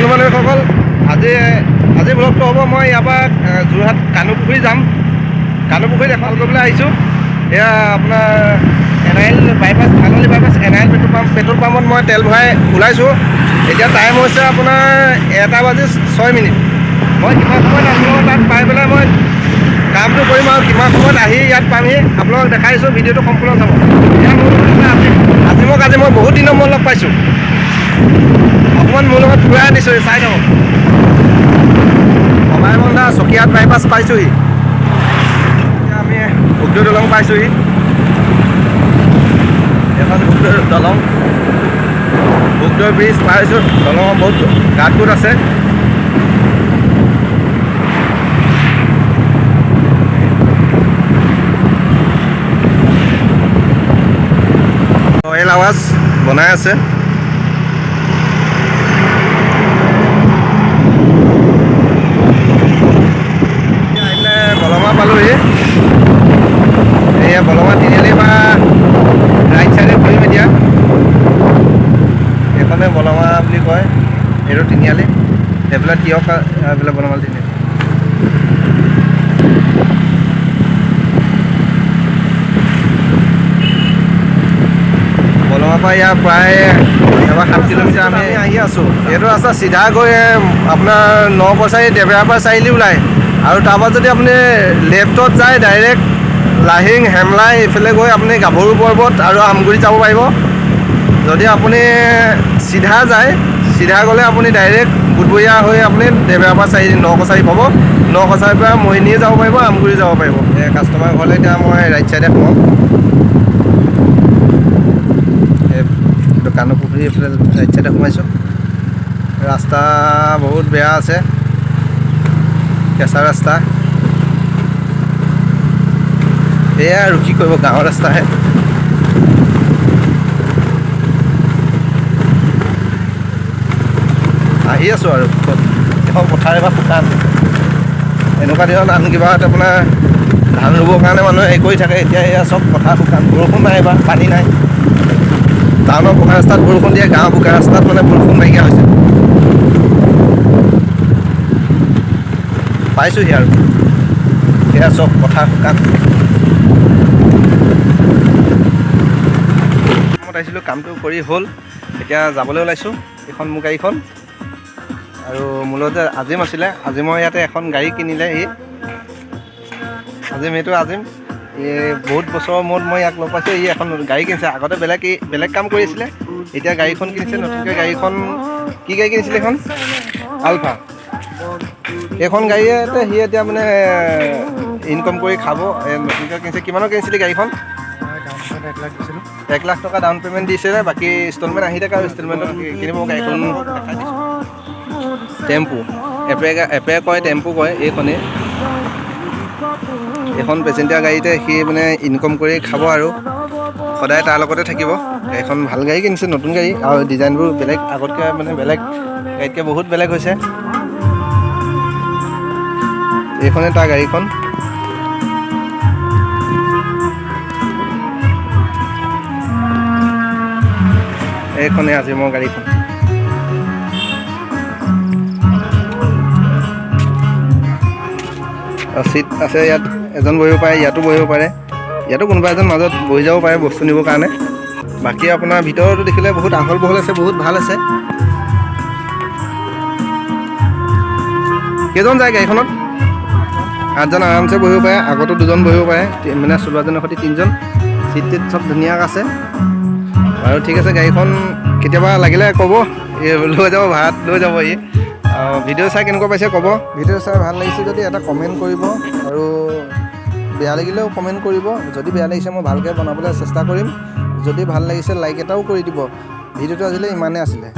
বন্ধু-বান্ধৱীসকল, আজি ব্লগটো হ'ব মই ইয়াৰ পৰা যোৰহাট কানুপুখুৰী যাম। কানুপুখুৰীত এখন কৰিবলৈ আহিছোঁ। এয়া আপোনাৰ NIL বাইপাছ, ধাননি বাইপাছ NIL পেট্ৰল পাম্পত মই তেল ভৰাই ওলাইছোঁ। এতিয়া টাইম হৈছে আপোনাৰ 1:06। মই কিমান সময়ত আপোনালোকক তাত পাই পেলাই মই কামটো কৰিম আৰু কিমান সময়ত আহি ইয়াত পামহি আপোনালোকক দেখাইছোঁ। ভিডিঅ'টো সম্পূৰ্ণ চাব। আজি মই বহুত দিনৰ মূৰত লগ পাইছোঁ। অকণমান মোৰ লগত ঘূৰাই আনিছোঁ, চাই থাকক। কমাইবন্ধা চকিয়াত বাইপাছ পাইছোঁহি। এতিয়া আমি ভোগদৈ দলং পাইছোঁহি। এখন ভোগদৈ দলং, ভোগদৈ ব্ৰিজ পাইছোঁ। দলঙৰ বহুত গাঁত গোট আছে। অইল আৱাজ বনাই আছে। আহিলে বলমা পালোহি। এয়া বলমা তিনিআলি পৰা ৰাইট চাইডে ঘূৰিম এতিয়া। এইখনে বলমা বুলি কয়, এইটো তিনিআলি। এইফালে তিয়ক, এইফালে বনমাল তিনিআলি। বলমাৰ পৰা ইয়াৰ প্ৰায় 7 কিলোমিটাৰ আমি আহি আছোঁ। এইটো ৰাস্তা চিধা গৈ আপোনাৰ 9 কছাৰী দেবেৰাপাৰ চাৰিআলি ওলায়। আৰু তাৰপৰা যদি আপুনি লেফ্টত যায় ডাইৰেক্ট লাহিং, হেমলাই এইফালে গৈ আপুনি গাভৰু পৰ্বত আৰু আমগুৰি যাব পাৰিব। যদি আপুনি চিধা যায়, চিধা গ'লে আপুনি ডাইৰেক্ট বুধবৰীয়া হৈ আপুনি দেবেৰাপাৰ চাৰিআলি 9 কছাৰী পাব। 9 কছাৰীৰ পৰা মৰিনীয়ে যাব পাৰিব, আমগুৰি যাব পাৰিব। কাষ্টমাৰ ঘৰলৈ এতিয়া মই ৰাইট চাইডে সোমাম। কানুপুখুৰী এইফালে ৰাইট চাইডে সোমাইছোঁ। ৰাস্তা বহুত বেয়া আছে, কেঁচা ৰাস্তা। এয়া আৰু কি কৰিব, গাঁৱৰ ৰাস্তাহে। আহি আছোঁ আৰু এখন পথাৰ এবাৰ শুকান। এনেকুৱা দিনত আন কিবা আপোনাৰ ধান ৰুবৰ কাৰণে মানুহে হেৰি কৰি থাকে। এতিয়া এয়া চব পথাৰ শুকান, বৰষুণ নাই, এবাৰ পানী নাই। টাউনৰ বোকা ৰাস্তাত বৰষুণ দিয়ে, গাঁৱৰ বোকা ৰাস্তাত মানে বৰষুণ নাইকিয়া হৈছে। পাইছোঁহি আৰু এয়া চব পথাৰ শুকান। কামত আহিছিলোঁ, কামটো কৰি হ'ল। এতিয়া যাবলৈ ওলাইছোঁ। এইখন মোৰ গাড়ীখন আৰু মোৰ লগত যে আজিম আছিলে, আজিমৰ ইয়াতে এখন গাড়ী কিনিলে। এইটো আজিম বহুত বছৰৰ মূৰত মই ইয়াক লগ পাইছোঁ। এখন গাড়ী কিনিছে। আগতে বেলেগ কাম কৰি আছিলে, এতিয়া গাড়ীখন কিনিছে নতুনকৈ। গাড়ীখন কি গাড়ী কিনিছিলে? এইখন আলফা। এইখন গাড়ীতে সি এতিয়া মানে ইনকম কৰি খাব। নতুনকৈ কিনিছে। কিমানৰ কিনিছিলে গাড়ীখন? 1 লাখ টকা ডাউন পে'মেণ্ট দিছিলে, বাকী ইনষ্টলমেণ্ট আহি থাকে আৰু ইনষ্টলমেণ্টত কিনিব গাড়ীখন। দেখাই দিছোঁ। টেম্পু, এপে কয়, টেম্পু কয়। এইখন পেচেঞ্জাৰ গাড়ীতে সি মানে ইনকম কৰি খাব আৰু সদায় তাৰ লগতে থাকিব। গাড়ীখন ভাল গাড়ী কিনিছে, নতুন গাড়ী, আৰু ডিজাইনবোৰ বেলেগ, আগতকৈ মানে বেলেগ গাড়ীতকৈ বহুত বেলেগ হৈছে। এইখনে তাৰ গাড়ীখন। এইখনে আজিমৰ গাড়ীখন। চিট আছে ইয়াত, এজন বহিব পাৰে, ইয়াতো বহিব পাৰে। ইয়াতো কোনোবা এজন মাজত বহি যাব পাৰে বস্তু নিবৰ কাৰণে। বাকী আপোনাৰ ভিতৰতো দেখিলে বহুত আহল বহল আছে, বহুত ভাল আছে। কেইজন যায় গাড়ীখনত? 8জন আৰামছে বহিব পাৰে। আগতো 2জন বহিব পাৰে, মানে চলোৱাজনৰ সৈতে 3জন। চিট টিট চব ধুনীয়া আছে। বাৰু ঠিক আছে, গাড়ীখন কেতিয়াবা লাগিলে ক'ব, লৈ যাব, ভাড়াত লৈ যাব। ভিডিঅ' চাই কেনেকুৱা পাইছে ক'ব। ভিডিঅ' চাই ভাল লাগিছে যদি এটা কমেণ্ট কৰিব, আৰু বেয়া লাগিলেও কমেণ্ট কৰিব। যদি বেয়া লাগিছে মই ভালকৈ বনাবলৈ চেষ্টা কৰিম। যদি ভাল লাগিছে লাইক এটাও কৰি দিব। ভিডিঅ'টো আজিলৈ ইমানেই আছিলে।